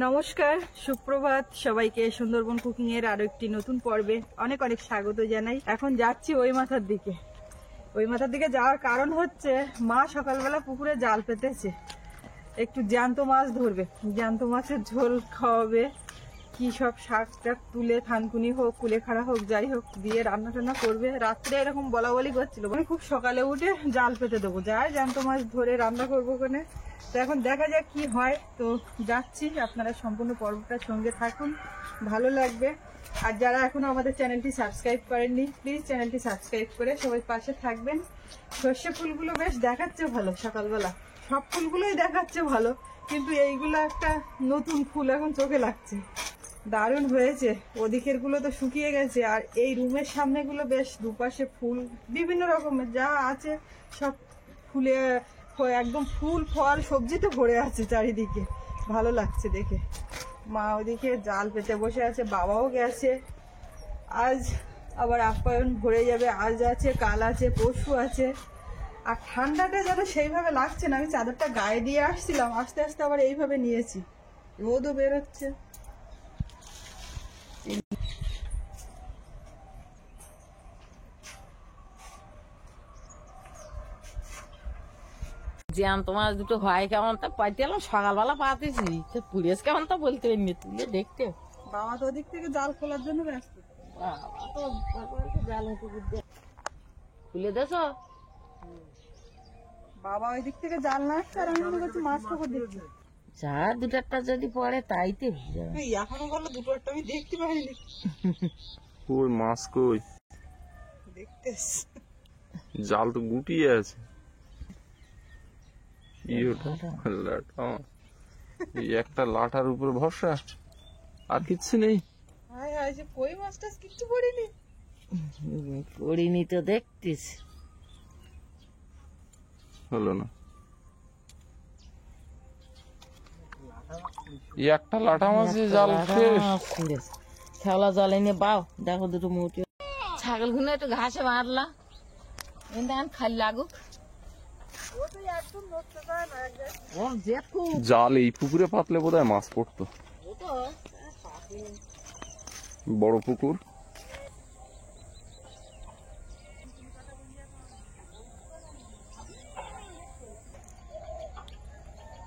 নমস্কার, সুপ্রভাত সবাইকে। সুন্দরবন কুকিং এর আরো একটি নতুন পর্বে অনেক অনেক স্বাগত জানাই। এখন যাচ্ছি ওই মাথার দিকে। ওই মাথার দিকে যাওয়ার কারণ হচ্ছে মা সকালবেলা পুকুরে জাল পেতেছে, একটু জ্যান্ত মাছ ধরবে, জ্যান্ত মাছের ঝোল খাওয়াবে, কি সব শাক টাক তুলে থানকুনি হোক কুলেখাড়া হোক যাই হোক দিয়ে রান্না টান্না করবে। রাত্রে এরকম বলা বলি করছিল, আমি খুব সকালে উঠে জাল পেতে দেবো, যাই জ্যান্ত মাছ ধরে রান্না করবো ওখানে। তো এখন দেখা যাক কি হয়। তো যাচ্ছি, আপনারা সম্পূর্ণ পর্বটার সঙ্গে থাকুন, ভালো লাগবে। আর যারা এখনো আমাদের চ্যানেলটি সাবস্ক্রাইব করেননি, প্লিজ চ্যানেলটি সাবস্ক্রাইব করে সবাই পাশে থাকবেন। সর্ষে ফুলগুলো বেশ দেখাচ্ছে ভালো সকালবেলা, সব ফুলগুলোই দেখাচ্ছে ভালো, কিন্তু এইগুলো একটা নতুন ফুল এখন চোখে লাগছে, দারুণ হয়েছে। ওদিকের গুলো তো শুকিয়ে গেছে, আর এই রুমের সামনে গুলো বেশ দুপাশে ফুল বিভিন্ন রকমের যা আছে সব ফুলে একদম ফুল ফল সবজিতে ভরে আছে চারিদিকে, ভালো লাগছে দেখে। মা ওদিকে জাল পেতে বসে আছে, বাবাও গেছে। আজ আবার আপ্যায়ন ভরে যাবে, আজ আছে কাল আছে পরশু আছে। আর ঠান্ডাটা যেন সেইভাবে লাগছে না, আমি চাদরটা গায়ে দিয়ে আসছিলাম, আস্তে আস্তে আবার এইভাবে নিয়েছি, রোদও বেরোচ্ছে। জ্যান্ত মাছ দুটো হয় কেমন তা পাইতে এলাম, সকালবেলা পাতেছি, পুলিশ কেমন তা বলতে পারিনি, তুলে দেখতে। বাবা তো ওদিক থেকে জাল খোলার জন্য ব্যস্ত। খুলে দেছো? বাবা ওই দিক থেকে জাল না আসছে, আর আমি মনে করছি মাছ ঠোকর দিচ্ছি। যা দুটারটা যদি পড়ে তাইতে এখনো বললো দুটো একটা, আমি দেখতে পাইনি। কই মাছ কই? দেখতে জাল তো গুটিয়ে আছে। কি ওটা? লাটা। এই একটা লাটার উপর ভরসা, আর কিচ্ছু নেই। হায় হায়, যে কই মাছটা কিচ্ছু পড়িনি। পড়িনি তো দেখতিস। হলো না, এই একটা লাটা মাছে জাল শেষ। খেলা জল এনে বাও, দেখো দুটো মুটি ছাগল গুলো একটু ঘাসে মারলা, খালি লাগুক। জাল এই পুকুরে পাতলে বোধহয় মাছ পড়তো, বড় পুকুর।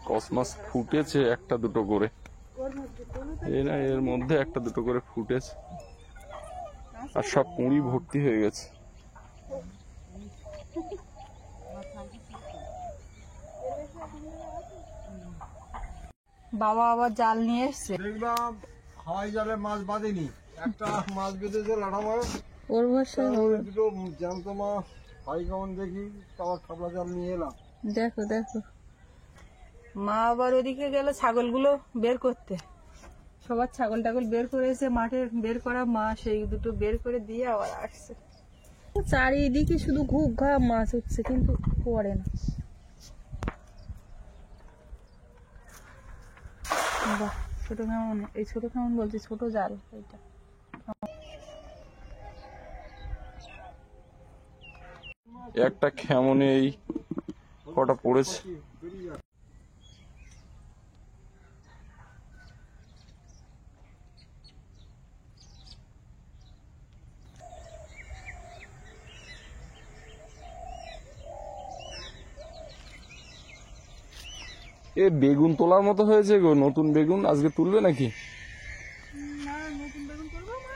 কস মাছ ফুটেছে একটা দুটো করে, এই না এর মধ্যে একটা দুটো করে ফুটেছে, আর সব কুঁড়ি ভর্তি হয়ে গেছে। বাবা আবার জাল নিয়ে এসছে, দেখলাম হাওয়াই জালে মাছ বাঁধেনি, একটা মাছ বেঁধেছে লাঠা মাছ, ওর বসে দুটো জ্যান্ত মাছ হাই কেমন দেখি, আবার খাবলা জাল নিয়ে এলাম। দেখো দেখো, মা আবার ওদিকে গেল ছাগলগুলো বের করতে, সবার ছাগল টাগল বের করেছে, মাঠে বের করা মা সেই দুটো বের করে দিয়ে আবার আসছে। চারিদিকে শুধু ঘুপ ঘা মাছ উঠছে, কিন্তু পড়ে না। বাহ, ছোট কেমন, এই ছোট কেমন বলছি, ছোট জাল এটা। একটা খেমনে এই কটা পড়েছে। এ বেগুন তোলার মতো হয়েছে গো, নতুন বেগুন আজকে তুলবে নাকি? না, নতুন বেগুন করবো না,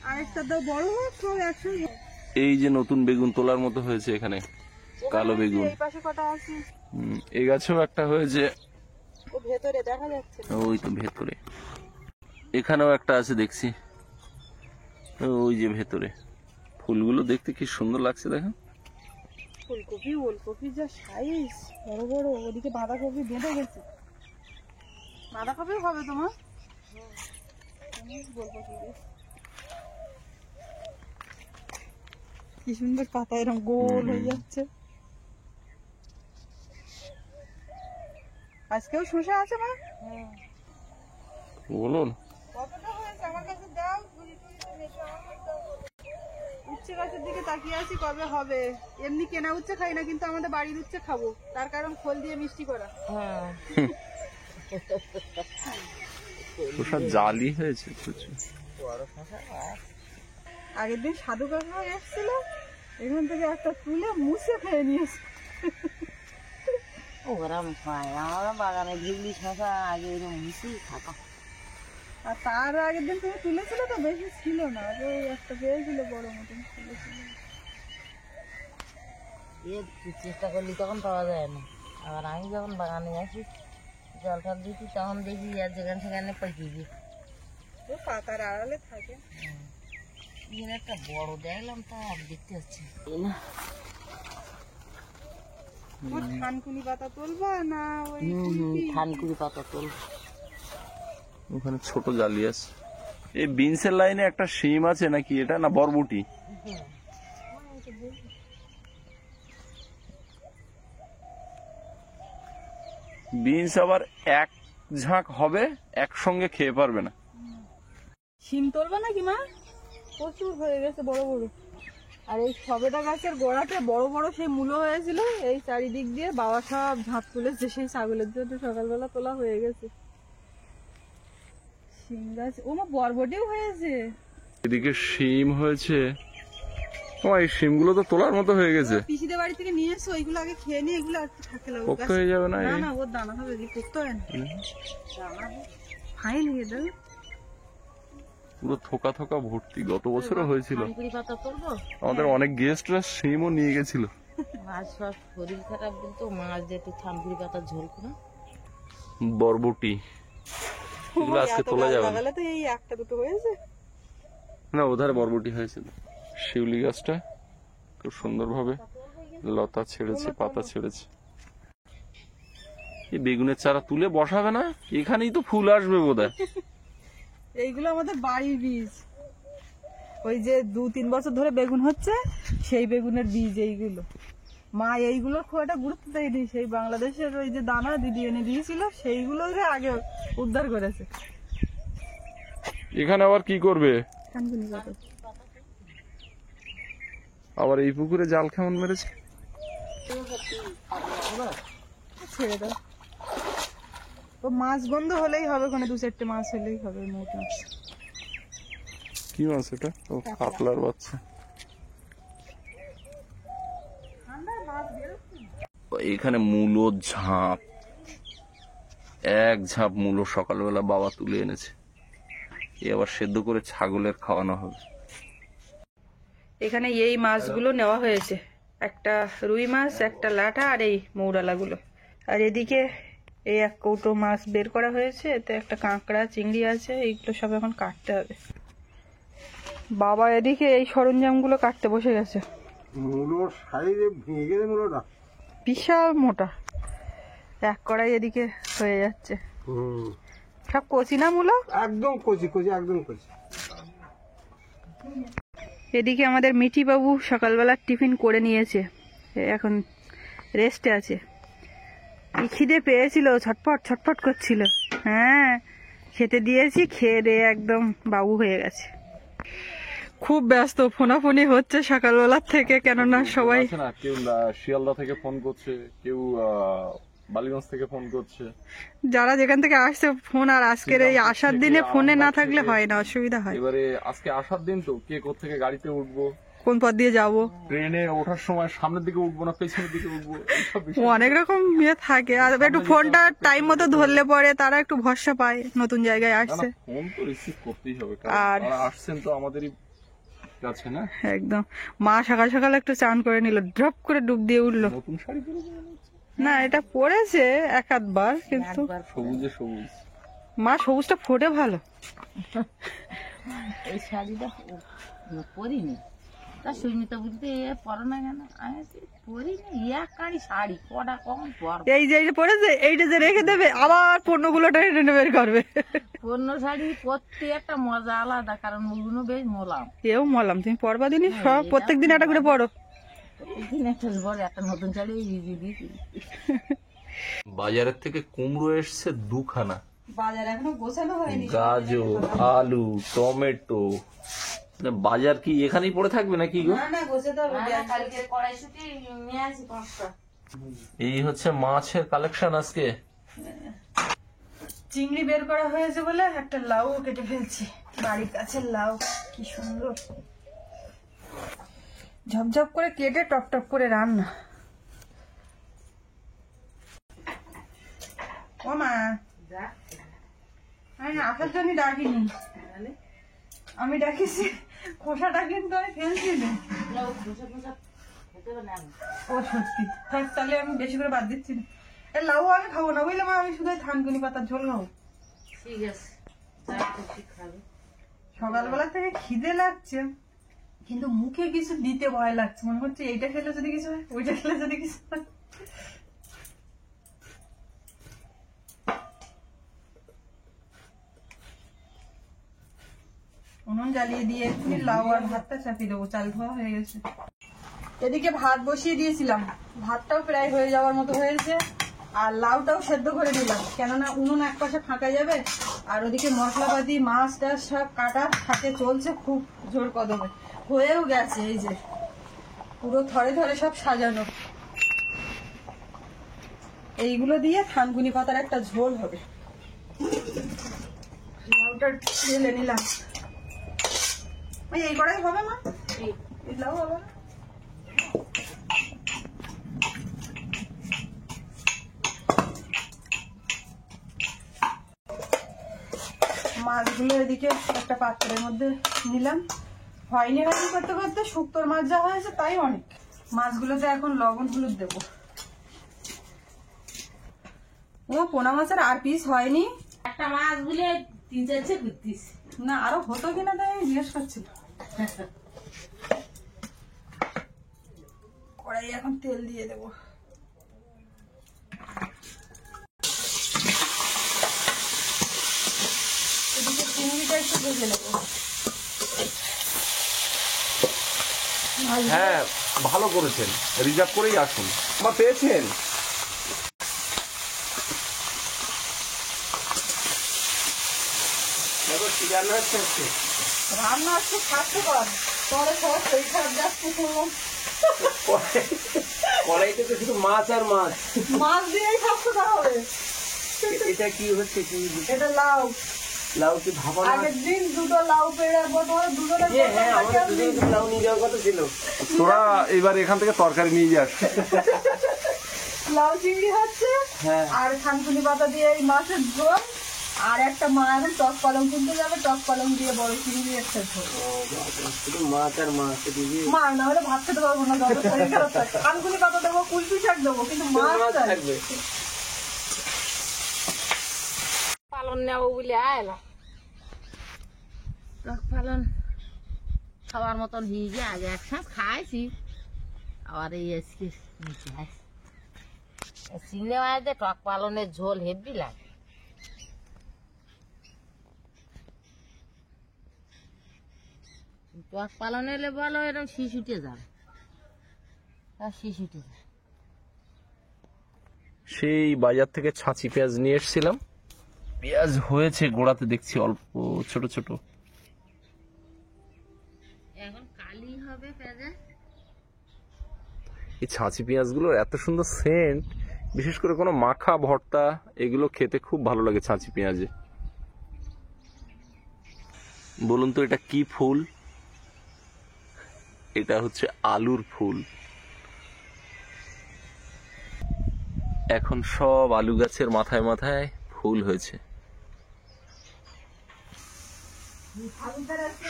আরেকটা দাও বড় হোক, সব একসঙ্গে। এই যে নতুন বেগুন তোলার মতো হয়েছে এখানে, কালো বেগুন। এই পাশে কটা আছে, এই গাছেও একটা হয়েছে, ও ভেতরে দেখা যাচ্ছে না। ওই তো ভেতরে, এখানেও একটা আছে দেখছি, ওই যে ভেতরে। ফুলগুলো দেখতে কি সুন্দর লাগছে, দেখো। ফুলকপি ওলকপি যা সাইজ, বড় বড়। ওদিকে বাঁধাকপি বেঁধে গেছে, বাঁধাকপিও হবে তোমার? কি সুন্দর পাতা এরকম গোল হয়ে যাচ্ছে। আজকেও শসা আছে মা? বলুন কতটা হয়েছে আমার কাছে দাও, উচ্ছে গাছের দিকে তাকিয়ে আছি কবে হবে। এমনি কেনা উচ্ছে খাই না, কিন্তু আমাদের বাড়ির উচ্ছে খাবো, তার কারণ খোল দিয়ে মিষ্টি করা। শসা জালি হয়েছে প্রচুর। বড় শশা আর আগের দিন সাধু কাকা এসেছিল, এখান থেকে একটা তুলে মুছে খেয়ে নিয়েছে। ওরা পায়, আমরা বাগানে ঢুকলি শশা আগে ওই মিশিয়ে থাকা। আর তার আগের দিন তুমি তুলেছিল তো, বেশি ছিল না, ওই একটা পেয়েছিল বড় মতন তুলেছিল। চেষ্টা করলি তখন পাওয়া যায় না। আবার আমি যখন বাগানে আসি জল টল দিচ্ছি তখন দেখি আর যেখানে সেখানে পাকিয়ে দিই। ও পাতার আড়ালে থাকে। এর একটা বড় দেখলাম তা আর দেখতে হচ্ছে না। ও থানকুনি পাতা তুলবা না ওই থানকুড়ি পাতা তোল। ওখানে ছোট জালি আছে। এই বিনসের লাইনে একটা শিম আছে নাকি, এটা না বরবটি? বিনস আবার এক ঝাঁক হবে, একসঙ্গে খেয়ে পারবে না। শিম তুলবা নাকি মা? প্রচুর হয়ে গেছে বড় বড়। আর এই সবেদা গাছের গোড়াতে বড় বড় সেই মূলো হয়েছিল, এই চারিদিক দিয়ে বাবা সব ঝাঁপ তুলেছে, সেই ছাগলের জন্য সকালবেলা তোলা হয়ে গেছে। শিম গাছ ও মা বরবটিও হয়েছে। এদিকে শিম হয়েছে। ও এই শিমগুলো তো তোলার মতো হয়ে গেছে। পিসিদের বাড়ি থেকে নিয়ে এসো, ওইগুলো আগে খেয়ে নিয়ে এগুলো আর থাকে লাগবে। পোক্ত হয়ে যাবে না? না না, ওর দানা হবে, পোক্ত হয় না। ফাইন হয়ে যাবে। পুরো থোকা থোকা ভর্তি, গত বছরও হয়েছিল। থানকুড়ি পাতা তুলবো। আমাদের অনেক গেস্টরা শিমও নিয়ে গেছিল। মাছ সব শরীর খারাপ কিন্তু মাছ দিয়ে একটু থানকুড়ি পাতার ঝোল করে। বরবটি এগুলো আজকে তোলা যাবে না। লাগালে তো এই একটা দুটো হয়েছে। না, ওধারে বরবটি হয়েছিল। শিউলি গাছটা খুব সুন্দরভাবে লতা ছেড়েছে, পাতা ছেড়েছে। এই বেগুনের চারা তুলে বসাবে না? এখানেই তো ফুল আসবে বোধহয়। এইগুলো আমাদের বাড়ির বীজ, ওই যে 2-3 বছর ধরে বেগুন হচ্ছে, সেই বেগুনের বীজ এইগুলো। মা এইগুলোর খুব একটা গুরুত্ব দেয়নি, সেই বাংলাদেশের ওই যে দানা দিদি এনে দিয়েছিল, সেইগুলোকে আগে উদ্ধার করেছে। এখানে আবার কি করবে? থানকুনি পাতা। আবার এই পুকুরে জাল কেমন মেরেছে? ছেড়ে দাও, ও মাছ গন্ধ হলেই হবে, ওখানে 2-4টে মাছ হলেই হবে। মোট মাছ। কি মাছ এটা? ও কাতলার বাচ্চা। এখানে মূলো ঝাঁপ, এক ঝাঁপ মূলো সকালবেলা বাবা তুলে এনেছে। এ আবার সেদ্ধ করে ছাগলের খাওয়ানো হবে। এখানে এই মাছগুলো নেওয়া হয়েছে, একটা রুই মাছ, একটা লাটা, আর এই মৌরালাগুলো। আর এদিকে এই 1 কৌটো মাছ বের করা হয়েছে, এতে একটা কাঁকড়া, চিংড়ি আছে, এইগুলো সব এখন কাটতে হবে। বাবা এদিকে এই সরঞ্জামগুলো কাটতে বসে গেছে। মূলোর সাইডে ভেঙে গেছে মূলোটা। বিশাল মোটা, এক কড়াই এদিকে হয়ে যাচ্ছে। সব কচি না মূলো? একদম কচি কচি, একদম কচি। এদিকে আমাদের মিঠি বাবু সকালবেলা টিফিন করে নিয়েছে, এখন রেস্টে আছে। কি খিদে পেয়েছিল, ছটফট ছটফট করছিল। হ্যাঁ, খেতে দিয়েছি, খেয়ে দিয়ে একদম বাবু হয়ে গেছে। খুব ব্যস্ত, ফোনাফোনি হচ্ছে সকালবেলার থেকে, কেননা সবাই আছে না, কেউ শিয়ালদা থেকে ফোন করছে, কেউ বালিগঞ্জ থেকে ফোন করছে। যারা যেখান থেকে আসছে ফোন, আর আজকের এই আসার দিনে ফোনে না থাকলে হয় না, অসুবিধা হয়। এবারে আজকে আসার দিন তো, কে কোত্থেকে গাড়িতে উঠবো, কোন পথ দিয়ে যাবো, ট্রেনে ওঠার সময় সামনের দিকে উঠবো না পেছনের দিকে উঠবো, এইসব বিষয়। অনেক রকম ইয়ে থাকে। আর একটু ফোনটা টাইম মতো ধরলে পরে তারা একটু ভরসা পায়, নতুন জায়গায় না, আসছে। ফোন তো রিসিভ করতেই হবে, আর- কারণ তারা আসছেন তো আমাদেরই কাছে না। একদম। মা সকাল সকাল একটু চান করে নিল, ড্রপ করে ডুব দিয়ে উঠলো। নতুন শাড়ি পরে মনে হচ্ছে। না, এটা পরেছে 1-8 বার, কিন্তু সবুজে সবুজ। মা সবুজটা ফোটে ভালো। এই শাড়িটা পরিনি, তা সুস্মিতা বলতে পরো না কেন? আমি পরিনি, এক কারি শাড়ি কটা কখন পর। এই যে পরেছে, এইটা যে রেখে দেবে, আবার পণ্যগুলো টেনে বের করবে। অন্য শাড়ি পরতে একটা মজা আলাদা, কারণ ওগুলো বেশ মোলাম। এও মলাম, তুমি পরবা দিনই সব প্রত্যেকদিন একটা করে পরো। দিন একটা বড় একটা নতুন শাড়ি ভিজিয়ে দিয়েছি। বাজারের থেকে কুমড়ো এসছে 2খানা, বাজার এখনো গোছানো হয়নি। গাজর, আলু, টমেটো। বাজার কি এখানেই পড়ে থাকবে নাকি গো? না না, গোছাতে হবে। কালকে কড়াইশুটি নিয়ে আসি 5টা। এই হচ্ছে মাছের কালেকশন আজকে। চিংড়ি বের করা হয়েছে বলে একটা লাউ কেটে ফেলছি। বাড়ির কাছে লাউ কি সুন্দর, ঝপঝপ করে কেটে টপ টপ করে রান্না। ও মা, আমি আসার জন্য ডাকিনি, আমি ডাকিছি খোসাটা কিন্তু আমি ফেলছি না। ও সত্যি, থাক তাহলে আমি বেশি করে বাদ দিচ্ছি না। এ লাউ আমি খাবো না বুঝলে মা, আমি শুধু থানকুনি পাতার ঝোল খাবো। ঠিক আছে, সকালবেলা থেকে খিদে লাগছে কিন্তু মুখে কিছু দিতে ভয় লাগছে, মনে হচ্ছে এইটা খেলে যদি কিছু হয়, ওইটা খেলে যদি কিছু হয়। উনুন জ্বালিয়ে দিয়ে এক্ষুনি লাউ আর ভাতটা চাপিয়ে দেবো, চাল ধোয়া হয়ে গেছে। এদিকে ভাত বসিয়ে দিয়েছিলাম, ভাতটাও প্রায় হয়ে যাওয়ার মতো হয়েছে, আর লাউটাও সেদ্ধ করে দিলাম, কেননা উনুন এক পাশে ফাঁকা যাবে। আর ওদিকে মশলাপাতি মাছ টাছ সব কাটা হাতে চলছে খুব জোর কদমে, হয়েও গেছে। এই যে পুরো থরে থরে সব সাজানো, এইগুলো দিয়ে থানকুনি পাতার একটা ঝোল হবে। লাউটা ঢেলে নিলাম, এই কড়াই হবে মা, এই লাউ হবে না? মাছগুলো এদিকে একটা পাত্রের মধ্যে নিলাম, হয়নি করতে করতে শুক্তোর মাছ যা হয়েছে তাই অনেক। মাছগুলোতে এখন লবণ হলুদ দেবো। ও পোনা মাছের আর পিস হয়নি, একটা মাছ বলে 3-4 ঘুরতিস না আরো হতো কিনা তাই আমি জিজ্ঞেস করছিলাম। কড়াই এখন তেল দিয়ে দেবো। এদিকে চিংড়িটা একটু ভেজে নেবো। হ্যাঁ ভালো করেছেন, রিজার্ভ করেই আসুন। আমার পেয়েছেন রান্না একটু খাচ্ছে কর, পরে সব শরীর খারাপ যাচ্ছে। কড়াইতে তো শুধু মাছ আর মাছ। মাছ দিয়েই খাচ্ছে করা হবে। এটা কি হচ্ছে? কি এটা লাউ, লাউ কি ভাপা না? আগের দিন দুটো লাউ পেড়ে দুজনে হ্যাঁ, আমাদের দুদিন লাউ নিয়ে যাওয়ার কথা ছিল। তোরা এবার এখান থেকে তরকারি নিয়ে যাস। লাউ চিংড়ি হচ্ছে, হ্যাঁ। আর থানকুনি পাতা দিয়ে এই মাছের ঝোল, আর একটা মা এখন টক পালং কিনতে যাবে, টক পালং দিয়ে বড় চিংড়ি একটা ঝোল। শুধু মাছ আর মাছ দিয়ে মা না হলে ভাত খেতে পারবো না, যত শরীর খারাপ থাকে। থানকুনি পাতা দেবো, কুলপি শাক দেবো, কিন্তু মাছ মাছ চাই। থাকবে। পালন নেবো বলে আয়লাম, টক পালন খাওয়ার মতন হয়ে গিয়ে আগে একসাথ খাইছি, আবার এই আজকে নিচে আসি। চিংড়ি মাছ দিয়ে টক পালনের ঝোল হেব্বি লাগে। টক পালন এলে বলো এরকম শীষ উঠে যাবে, শীষ উঠে যাবে। সেই বাজার থেকে ছাঁচি পেঁয়াজ নিয়ে এসেছিলাম, পেঁয়াজ হয়েছে গোড়াতে দেখছি অল্প ছোট ছোট। এখন কালি হবে পেঁয়াজে। এই ছাঁচি পেঁয়াজগুলোর এত সুন্দর সেন্ট, বিশেষ করে কোনো মাখা ভর্তা এগুলো খেতে খুব ভালো লাগে ছাঁচি পেঁয়াজে। বলুন তো এটা কি ফুল? এটা হচ্ছে আলুর ফুল। এখন সব আলু গাছের মাথায় মাথায় ফুল হয়েছে।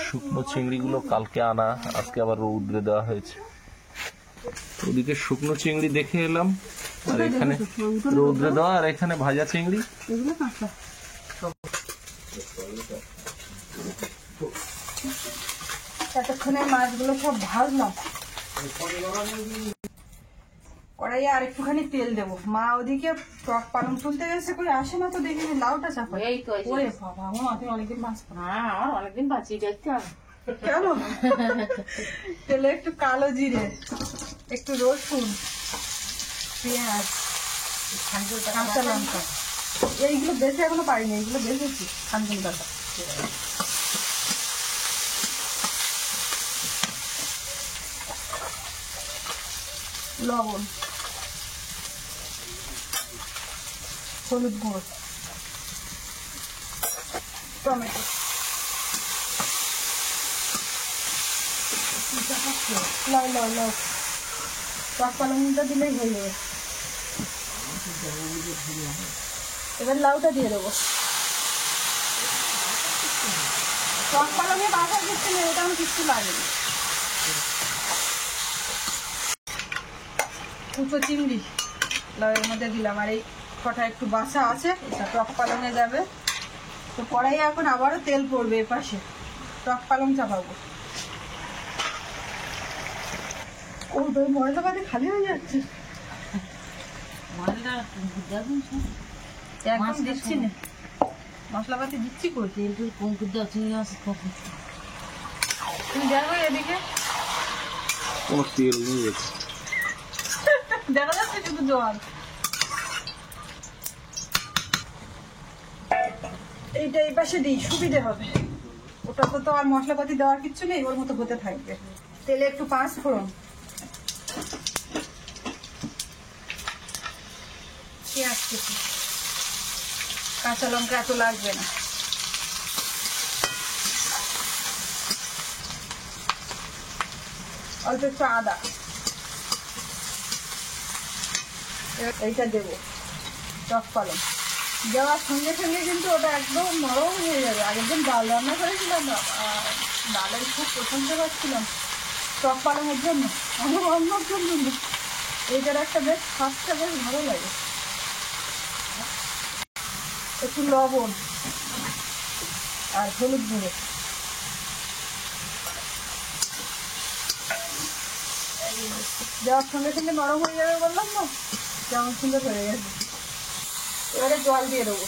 শুকনো চিংড়িগুলো কালকে আনা, আজকে আবার রৌদ্রে দেওয়া হয়েছে। ওদিকে শুকনো চিংড়ি দেখে এলাম, আর এখানে রৌদ্রে দেওয়া, আর এখানে ভাজা চিংড়ি। এগুলো কাঁচা। এতক্ষণে মাছগুলো সব ভাজলাম, কড়াইয়ে আর একটুখানি তেল দেবো। মা ওদিকে টক পালং তুলতে গেছে, করে আসে না তো দেখিনি, লাউটা চাপা। এই তো এসে ওরে বাবা, আমার তুই অনেকদিন মাছ খাও। হ্যাঁ, আমার অনেকদিন বাঁচিয়ে দেখতে হবে। কেন? তেলে একটু কালো জিরে, একটু রসুন, পেঁয়াজ, কাঁচা লঙ্কা, এইগুলো বেশি এখনো পাইনি, এইগুলো বেশি থানকুনি পাতা। লবণ, হলুদ গুঁড়ো, টমেটো। লাউ লাউ লাউ টক পালংটা দিলেই হয়ে যাবে। এবার লাউটা দিয়ে দেবো। টক পালংয়ে বাসার কিছু নেই, ওটা আমি কিচ্ছু লাগেনি। কুচো চিংড়ি লাউয়ের মধ্যে দিলাম, আর এই কটা একটু বাসা আছে, এটা টক পালংয়ে যাবে। তো কড়াইয়ে এখন আবারও তেল পড়বে, এপাশে টক পালং চাপাবো। ও তো মশলা পাতি খালি হয়ে যাচ্ছে, একদম দিচ্ছি না, মশলাপাতি দিচ্ছি কই। তুমি দেখো এদিকে কোনো তেল নেই এতে। দেখা যাচ্ছে শুধু জল। এইটা এই পাশে দিই, সুবিধে হবে। ওটা তো আর মশলাপাতি দেওয়ার কিচ্ছু নেই, ওর মতো হতে থাকবে। তেলে একটু পাঁচ ফোড়ন, পেঁয়াজ কুচি, কাঁচা লঙ্কা এত লাগবে না, অল্প একটু আদা, এইটা দেবো। টক পালং দেওয়ার সঙ্গে সঙ্গে কিন্তু ওটা একদম নরম হয়ে যাবে। আগের দিন ডাল রান্না করেছিলাম, ডালের খুব প্রশংসা পাচ্ছিলাম টক পালংয়ের জন্য, আমার অন্যর জন্য না। এইটার একটা বেশ স্বাদটা বেশ ভালো লাগে। একটু লবণ আর হলুদ গুঁড়ো, দেওয়ার সঙ্গে সঙ্গে নরম হয়ে যাবে বললাম না, কেমন সুন্দর হয়ে গেছে। এবারে জল দিয়ে দেবো।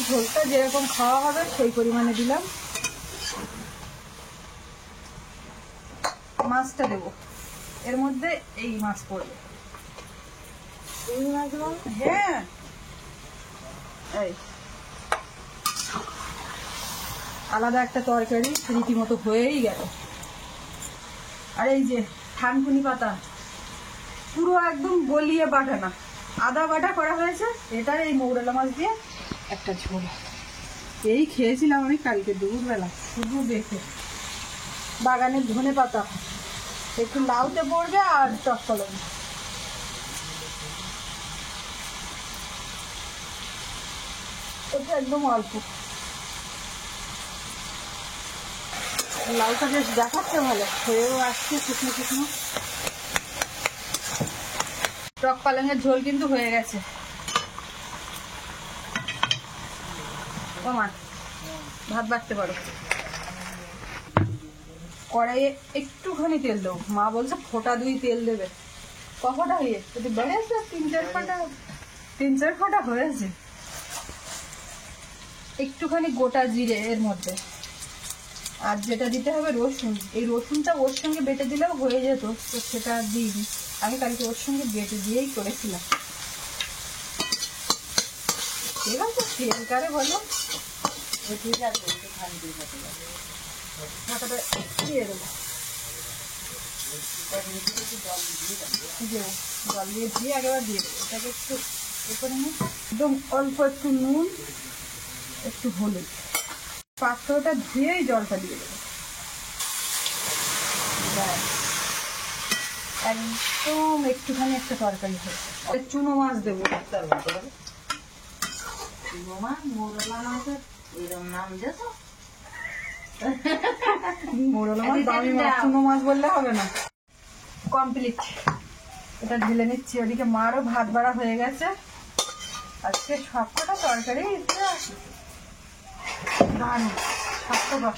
ঝোলটা যেরকম খাওয়া হবে সেই পরিমাণে দিলাম। মাছটা দেবো এর মধ্যে, এই মাছ পড়বে। এই মাছ, হ্যাঁ এই আলাদা একটা তরকারি রীতিমতো হয়েই গেল। আর এই যে থানকুনি পাতা পুরো একদম গলিয়ে বাটা না, আদা বাটা করা হয়েছে। এটার এই মৌরলা মাছ দিয়ে একটা ঝোল, এই খেয়েছিলাম আমি কালকে দুপুরবেলা শুধু দেখে। বাগানের ধনে পাতা একটু লাউতে পড়বে, আর টক পালং। ওটা একদম অল্প, লাউটা বেশ দেখাচ্ছে ভালো, হয়েও আসছে শুকনো শুকনো। টক পালংয়ের ঝোল কিন্তু হয়ে গেছে। মা ভাত বাড়তে পারো। কড়াইয়ে একটুখানি তেল দেবো, মা বলছে ফোটা 2 তেল দেবে। কটা হয়ে যদি বেড়েছে 3-4 ফোঁটা হয়েছে। একটুখানি গোটা জিরে এর মধ্যে, আর যেটা দিতে হবে রসুন। এই রসুনটা ওর সঙ্গে বেটে দিলেও হয়ে যেত, তো সেটা দিইনি, আমি কালকে ওর সঙ্গে বেটে দিয়েই করেছিলাম। ঠিক আছে, তেল কারে বলো, ঠিক আছে দিয়ে দেবো। জল দিয়ে দিয়ে একেবারে দিয়ে দেবো। এটাকে একটু এ করে নিই, একদম অল্প একটু নুন, একটু হলুদ, পাত্রটা ধুয়েই জলটা দিয়ে দেবো। একদম একটুখানি একটা তরকারি হয়েছে। চুনো মাছ দেবো, মোরলা মাছ দামি মাছ, চুনো মাছ বললে হবে না। কমপ্লিট, এটা ঢেলে নিচ্ছি। ওদিকে মারও ভাত বাড়া হয়ে গেছে। আজকে সবকটা তরকারি দারুণ স্বাস্থ্যকর।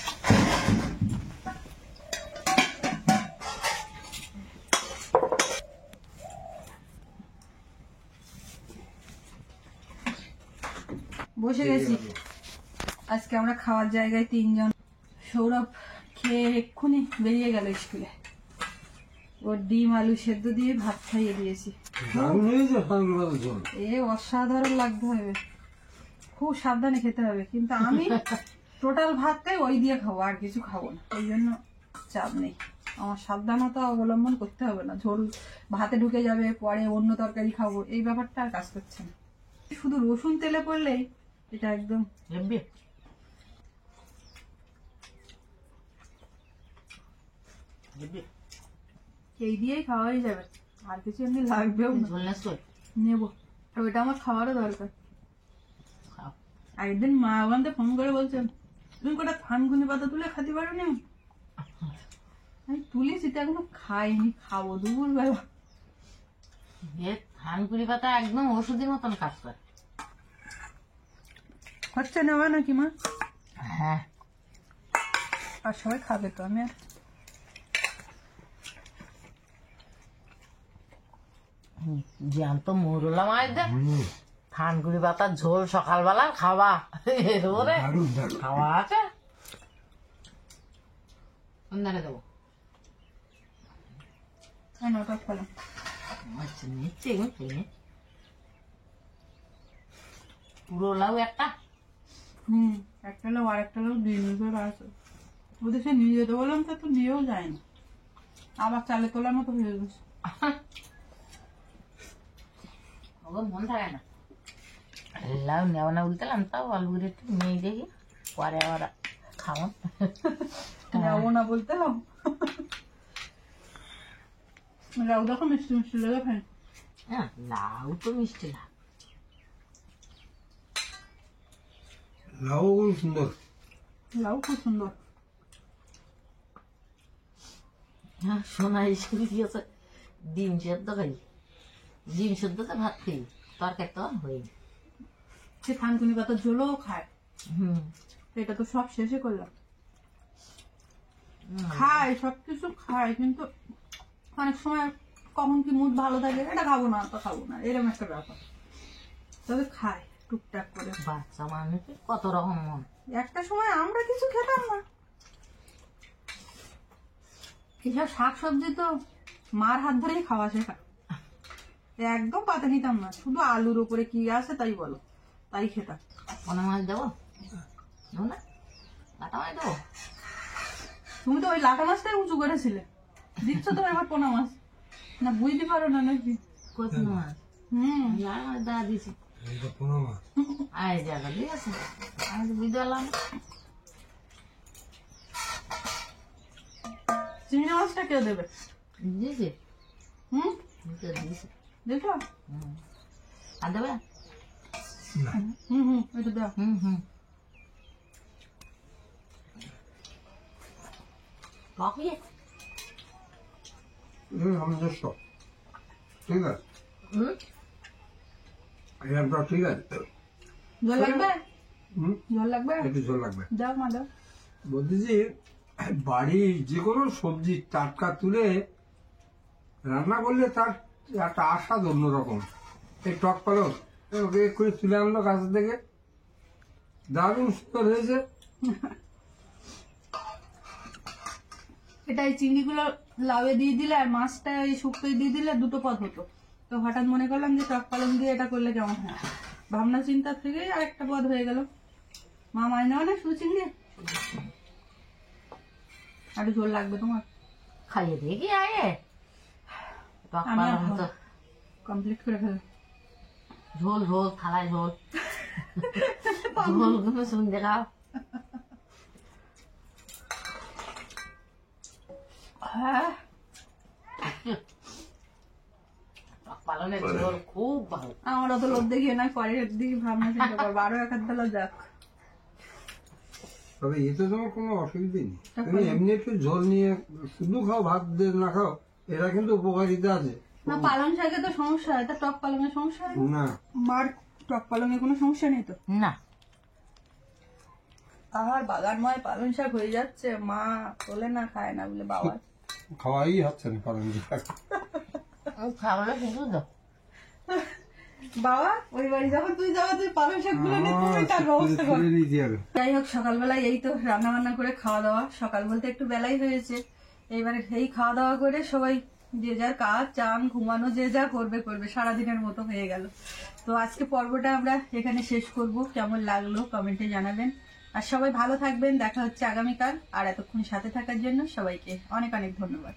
বসে গেছি। আজকে আমরা খাওয়ার জায়গায় 3 জন। সৌরভ খেয়ে এক্ষুনি বেরিয়ে গেল স্কুলে। ওর ডিম আলু সেদ্ধ দিয়ে ভাত খাইয়ে দিয়েছি। এ অসাধারণ লাগতে হবে, খুব সাবধানে খেতে হবে। কিন্তু আমি টোটাল ভাতটাই ওই দিয়ে খাবো, আর কিছু খাবো না। ওই জন্য চাপ নেই, আমার সাবধানতা অবলম্বন করতে হবে না। ঝোল ভাতে ঢুকে যাবে, পরে অন্য তরকারি খাবো, এই ব্যাপারটা আর কাজ করছে না। শুধু রসুন তেলে পড়লেই এটা একদম হেব্বি। হেব্বি। এই দিয়েই খাওয়াই যাবে, আর কিছু এমনি লাগবেও না। ঝোল নেস কই? নেবো, আর ওটা আমার খাওয়ারও দরকার। খাও। একদিন মা আমাকে ফোন করে বলছেন, তুমি কটা থানকুনি পাতা তুলে খেতে পারো নি? আমি তুলেছি তো এখনো খাইনি, খাবো দুপুর বেলা। এ থানকুনি পাতা একদম ওষুধের মতন কাজ করে। হচ্ছে নেওয়া নাকি মা? হ্যাঁ, আর সবাই খাবে তো, আমি আর জ্যান্ত মুরলা মাছ দে থানকুনি পাতার ঝোল সকালবেলা খাওয়া ওরে খাওয়া আছে। অন্যান্য দেবো নটা খেলাম। আচ্ছা নিচ্ছে পুরো লাউ একটা। একটা লোক আর একটা লোক দিন ধরে আছে, ওদের সে নিয়ে যেতে বললাম তো নিয়েও যায় না, আবার চালে তোলার মতো হয়ে গেছে। ওর মন থাকে না, লাউ নেওয়া না উল্টালাম, তাও আলুগুলো একটু নিয়ে দেখি, পরে আবার খাওয়া যাবো না বলতে হবে। লাউ দেখো মিষ্টি মিষ্টি লেগে খাই। হ্যাঁ, লাউ তো মিষ্টি না। লাউ সুন্দর। লাউ খুব সুন্দর। হ্যাঁ, সোনা স্কুল দিয়েছে ডিম সেদ্ধ খাই, ডিম সেদ্ধতে ভাত খাই, তরকারি তো হই। সে থানকুনি পাতার ঝোলও খায়, হুম, এটা তো সব শেষে করলাম। খায় সবকিছু খায়, কিন্তু অনেক সময় কখন কি মুড ভালো থাকে, এটা খাবো না তো খাবো না, এরকম একটা ব্যাপার। তবে খায় টুকটাক করে। বাচ্চা মানুষের কত রকম মন। একটা সময় আমরা কিছু খেতাম না, এসব শাকসবজি তো মার হাত ধরেই খাওয়া শেখা, একদম পাতে নিতাম না, শুধু আলুর উপরে কি আছে তাই বলো, তাই খেতাম। পোনা মাছ দেবো না, কাটা মাছ দেবো। তুমি তো ওই লাটা মাছটাই উঁচু করেছিলে, দিচ্ছ তো এবার পোনা মাছ, না বুঝতে পারো না নাকি? কই পোনা মাছ? লাল মাছ দেওয়া দিছি। আয় যাবে, ঠিক আছে, আমি তো বুঝতে পারলাম না। চিংড়ি মাছটা কেউ দেবে? দিয়েছি, দিয়েছি। দেখো আর দেবে? এটা দাও। টক ইয়ে। সামঞ্জস্য ঠিক আছে, এটা ঠিক আছে। জল লাগবে? হুম, জল লাগবে? একটু ঝোল লাগবে। দাও মা দাও। বলতেছি বাড়ির যে কোনো সবজি টাটকা তুলে রান্না করলে তার একটা আস্বাদ অন্যরকম। এই টক পালক ওকে করে তুলে আনলো গাছের থেকে, দারুণ সুন্দর হয়েছে। এটা এই চিংড়িগুলো লাউয়ে দিয়ে দিলে আর মাছটা এই শুক্তোয় দিয়ে দিলে দুটো পদ হতো, তো হঠাৎ মনে করলাম যে টক পালং দিয়ে এটা করলে কেমন হয়, ভাবনা চিন্তা থেকেই আর একটা পদ হয়ে গেল। মা মাইনে অনেক শুধু চিংড়ি, আর ঝোল লাগবে তোমার? খাইয়ে দিয়ে কি আয়ে টক আমি পালং তো কমপ্লিট করে ফেললাম। ঝোল ঝোল থালায় ঝোল ঝোল গুলো শুনতে খাও। হ্যাঁ, টক পালনের ঝোল খুব ভালো। আমার অত লোভ দেখিয়ে নয়, পরের দিকে ভাবনা চিন্তা করবো, আরো এক হাত বেলা যাক। তবে এতে তোমার কোনো অসুবিধে নেই, তুমি এমনি একটু ঝোল নিয়ে শুধু খাও, ভাত দিয়ে না খাও, এটা কিন্তু উপকারিতা আছে। না পালং শাকে তো সমস্যা হয়, তা টক পালং এর সমস্যা হয় না? না, মার টক পালং এর কোনো সমস্যা নেই তো? না, আর বাগানময় পালং শাক হয়ে যাচ্ছে, মা তোলে না খায় না বলে বাবা খাওয়াই হচ্ছে না পালং শাক। খাওয়ালে শুধু তো বাবা ওই বাড়ি যখন তুই যাবো, তুই পালং শাক গুলো নিয়ে তুমি তার ব্যবস্থা কর। তুলে নিতে হবে। যাই হোক, সকালবেলায় এই তো রান্না বান্না করে খাওয়া দাওয়া, সকাল বলতে একটু বেলাই হয়েছে, এইবারে এই খাওয়া দাওয়া করে সবাই যে যার কাজ, চান, ঘুমানো, যে যা করবে করবে, সারাদিনের মতো হয়ে গেল। তো আজকে পর্বটা আমরা এখানে শেষ করব, কেমন লাগলো কমেন্টে জানাবেন, আর সবাই ভালো থাকবেন, দেখা হচ্ছে আগামীকাল। আর এতক্ষণ সাথে থাকার জন্য সবাইকে অনেক অনেক ধন্যবাদ।